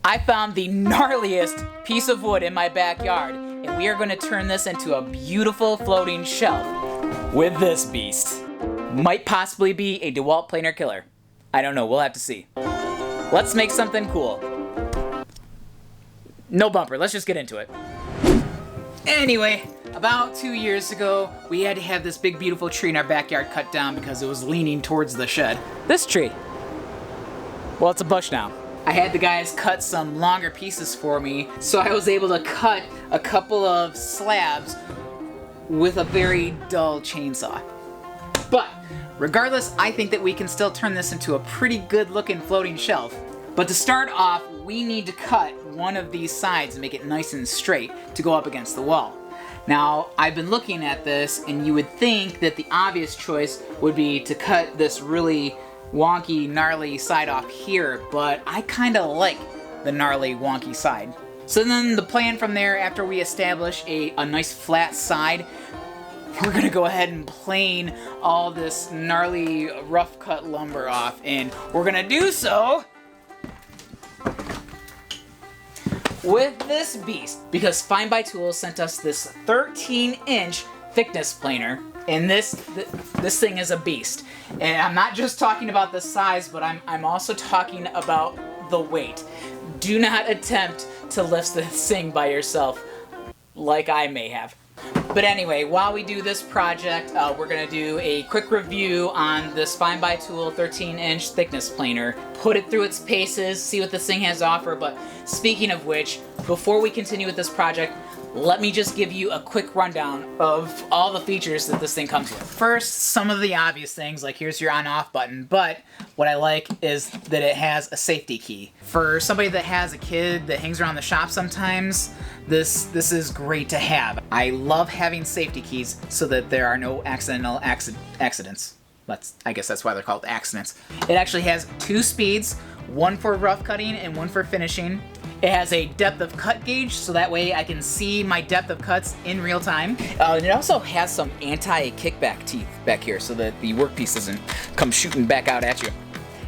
I found the gnarliest piece of wood in my backyard, and we are going to turn this into a beautiful floating shelf with this beast. Might possibly be a DeWalt planar killer. I don't know, we'll have to see. Let's make something cool. No bumper, let's just get into it. Anyway, about 2 years ago, we had to have this big beautiful tree in our backyard cut down because it was leaning towards the shed. This tree. Well, it's a bush now. I had the guys cut some longer pieces for me, so I was able to cut a couple of slabs with a very dull chainsaw. But regardless, I think that we can still turn this into a pretty good looking floating shelf. But to start off, we need to cut one of these sides and make it nice and straight to go up against the wall. Now, I've been looking at this, and you would think that the obvious choice would be to cut this really wonky, gnarly side off here, but I kind of like the gnarly, wonky side. So then the plan from there, after we establish a nice flat side, we're gonna go ahead and plane all this gnarly, rough cut lumber off, and we're gonna do so with this beast, because FindBuyTool sent us this 13-inch thickness planer, and this thing is a beast. And I'm not just talking about the size, but I'm also talking about the weight. Do not attempt to lift this thing by yourself like I may have. But anyway, while we do this project, we're going to do a quick review on this FindBuyTool 13-inch thickness planer, put it through its paces, see what this thing has to offer. But speaking of which, before we continue with this project, let me just give you a quick rundown of all the features that this thing comes with. First, some of the obvious things, like here's your on-off button, but what I like is that it has a safety key. For somebody that has a kid that hangs around the shop sometimes, this is great to have. I love having safety keys so that there are no accidental accidents. I guess that's why they're called accidents. It actually has 2 speeds, one for rough cutting and one for finishing. It has a depth of cut gauge, so that way I can see my depth of cuts in real time. And it also has some anti-kickback teeth back here so that the workpiece doesn't come shooting back out at you.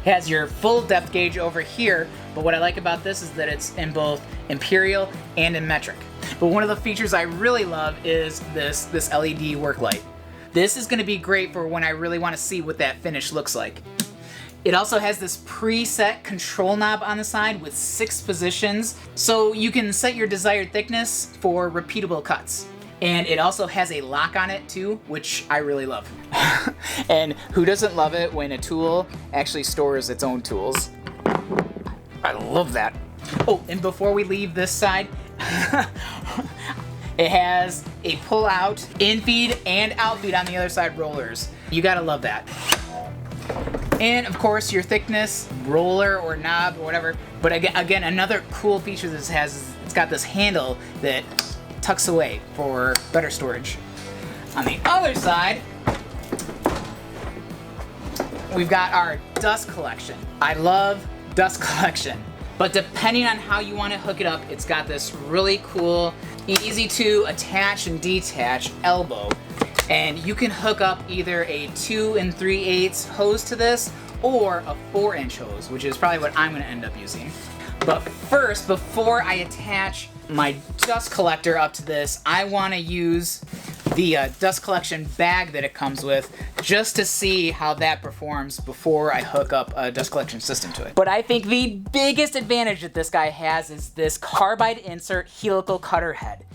It has your full depth gauge over here, but what I like about this is that it's in both imperial and in metric. But one of the features I really love is this LED work light. This is going to be great for when I really want to see what that finish looks like. It also has this preset control knob on the side with 6 positions, so you can set your desired thickness for repeatable cuts. And it also has a lock on it too, which I really love. And who doesn't love it when a tool actually stores its own tools? I love that. Oh, and before we leave this side, it has a pull-out in-feed and out-feed on the other side rollers. You gotta love that. And of course your thickness, roller or knob or whatever. But again, another cool feature this has is it's got this handle that tucks away for better storage. On the other side, we've got our dust collection. I love dust collection. But depending on how you want to hook it up, it's got this really cool, easy to attach and detach elbow. And you can hook up either a 2 3/8 hose to this or a 4-inch hose, which is probably what I'm going to end up using. But first, before I attach my dust collector up to this, I want to use the dust collection bag that it comes with just to see how that performs before I hook up a dust collection system to it. But I think the biggest advantage that this guy has is this carbide insert helical cutterhead.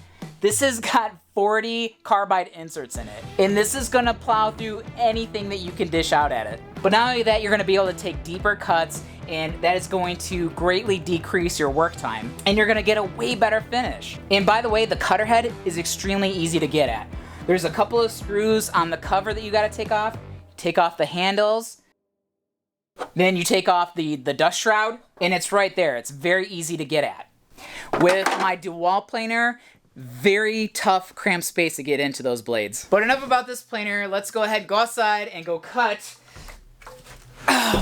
This has got 40 carbide inserts in it, and this is gonna plow through anything that you can dish out at it. But not only that, you're gonna be able to take deeper cuts, and that is going to greatly decrease your work time, and you're gonna get a way better finish. And by the way, the cutter head is extremely easy to get at. There's a couple of screws on the cover that you gotta take off. Take off the handles, then you take off the dust shroud, and it's right there. It's very easy to get at. With my DeWalt planer, very tough cramped space to get into those blades. But enough about this planer. Let's go ahead, go outside, and go cut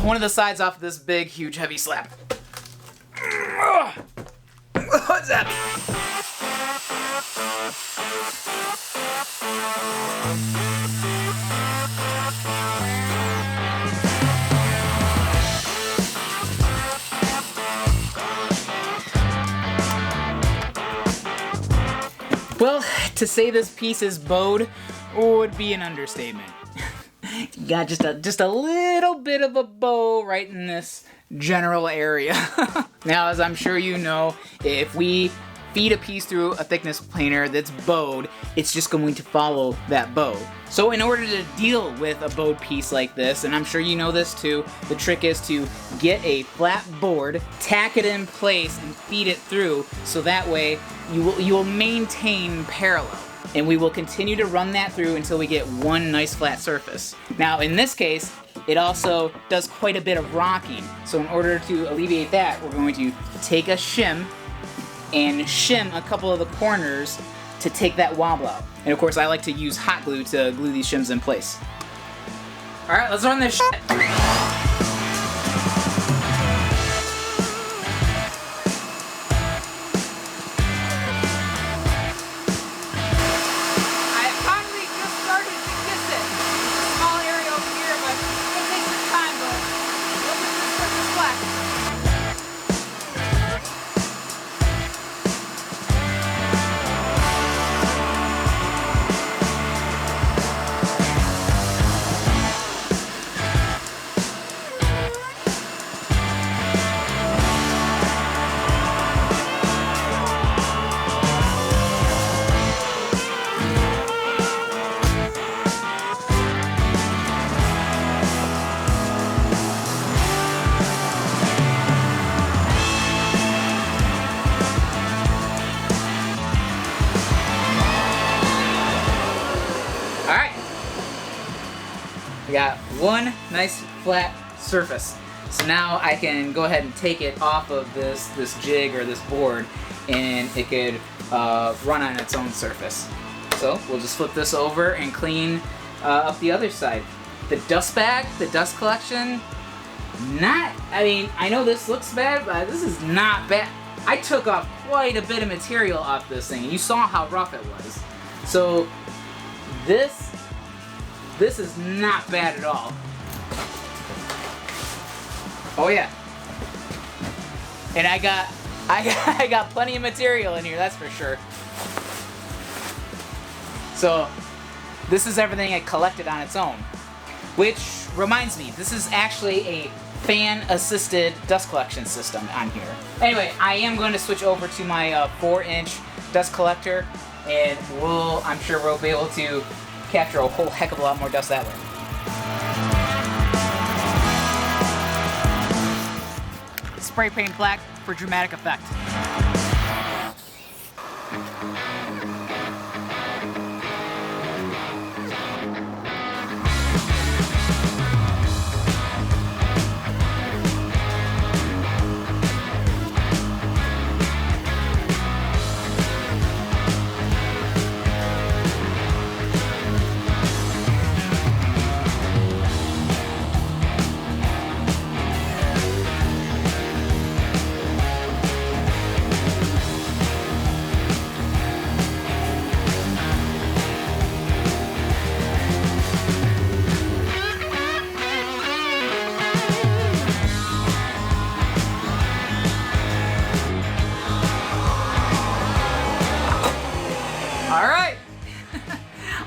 one of the sides off of this big, huge, heavy slab. What's that? Well, to say this piece is bowed would be an understatement. Got just a little bit of a bow right in this general area. Now, as I'm sure you know, if we feed a piece through a thickness planer that's bowed, it's just going to follow that bow. So in order to deal with a bowed piece like this, and I'm sure you know this too, the trick is to get a flat board, tack it in place, and feed it through, so that way you will maintain parallel. And we will continue to run that through until we get one nice flat surface. Now in this case, it also does quite a bit of rocking. So in order to alleviate that, we're going to take a shim and shim a couple of the corners to take that wobble out. And of course I like to use hot glue to glue these shims in place. Alright, let's run this shit. We got one nice flat surface. So now I can go ahead and take it off of this jig or this board, and it could run on its own surface. So we'll just flip this over and clean up the other side. The dust bag, the dust collection, I mean, I know this looks bad, but this is not bad. I took off quite a bit of material off this thing, and you saw how rough it was. So this is not bad at all. Oh yeah. And I got plenty of material in here, that's for sure. So this is everything I collected on its own. Which reminds me, this is actually a fan-assisted dust collection system on here. Anyway, I am going to switch over to my 4-inch dust collector, and I'm sure we'll be able to capture a whole heck of a lot more dust that way. Spray paint black for dramatic effect.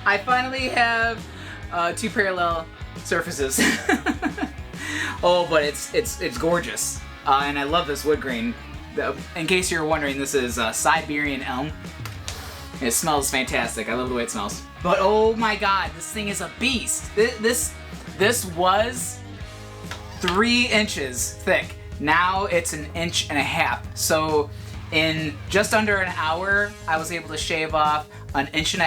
I finally have two parallel surfaces. Oh, but it's gorgeous, and I love this wood grain. In case you're wondering, this is Siberian Elm. It smells fantastic. I love the way it smells. But oh my God, this thing is a beast. This was 3 inches thick. Now it's 1.5 inches. So in just under an hour, I was able to shave off 1.5 inches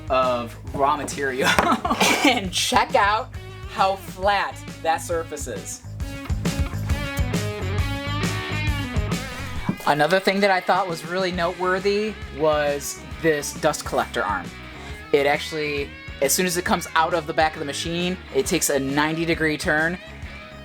of raw material. And check out how flat that surface is. Another thing that I thought was really noteworthy was this dust collector arm. It actually, as soon as it comes out of the back of the machine, it takes a 90-degree turn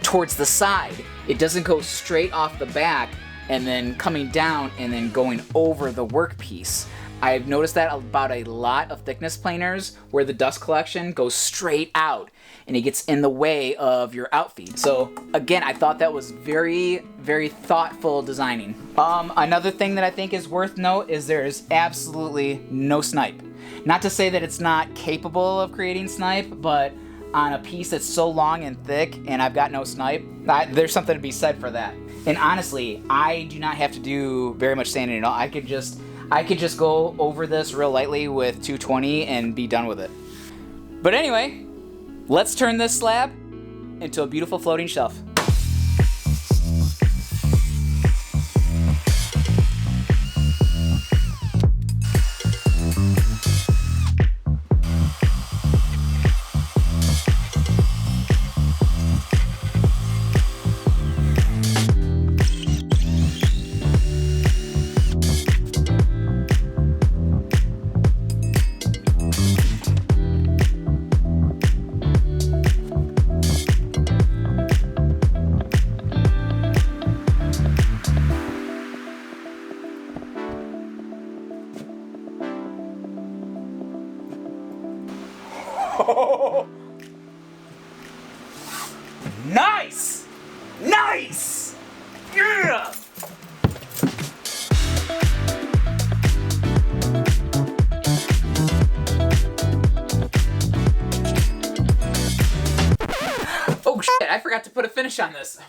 towards the side. It doesn't go straight off the back and then coming down and then going over the workpiece. I've noticed that about a lot of thickness planers where the dust collection goes straight out and it gets in the way of your outfeed. So again, I thought that was very, very thoughtful designing. Another thing that I think is worth note is there's absolutely no snipe. Not to say that it's not capable of creating snipe, but on a piece that's so long and thick and I've got no snipe, there's something to be said for that. And honestly, I do not have to do very much sanding at all. I could just go over this real lightly with 220 and be done with it. But anyway, let's turn this slab into a beautiful floating shelf. Nice! Nice! Yeah! Oh shit, I forgot to put a finish on this.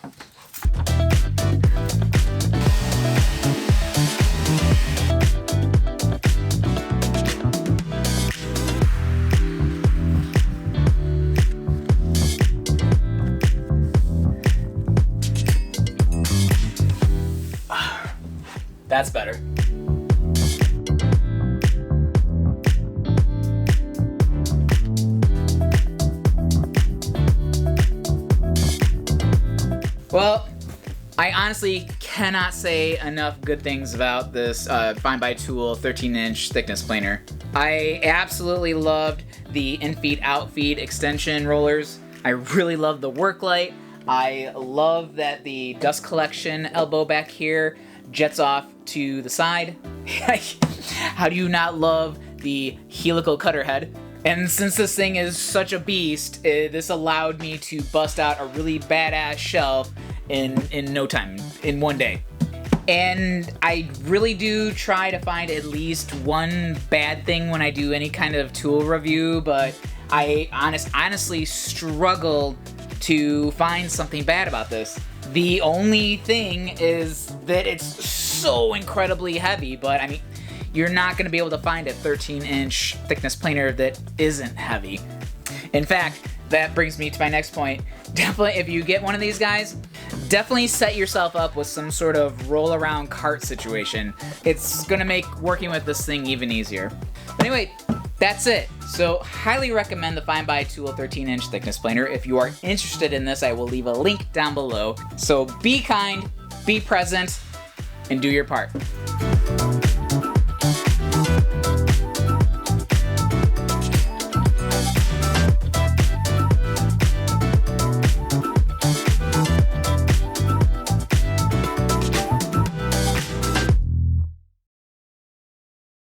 That's better. Well, I honestly cannot say enough good things about this FindBuyTool 13-inch thickness planer. I absolutely loved the in-feed, out-feed extension rollers. I really love the work light. I love that the dust collection elbow back here jets off to the side. How do you not love the Helical Cutterhead? And since this thing is such a beast, this allowed me to bust out a really badass shelf in no time, in one day. And I really do try to find at least one bad thing when I do any kind of tool review, but I honestly struggled to find something bad about this. The only thing is that it's so incredibly heavy, but I mean, you're not gonna be able to find a 13-inch thickness planer that isn't heavy. In fact, that brings me to my next point. Definitely, if you get one of these guys, definitely set yourself up with some sort of roll-around cart situation. It's gonna make working with this thing even easier. But anyway, that's it. So, highly recommend the FindBuyTool 13-inch thickness planer. If you are interested in this, I will leave a link down below. So be kind, be present, and do your part.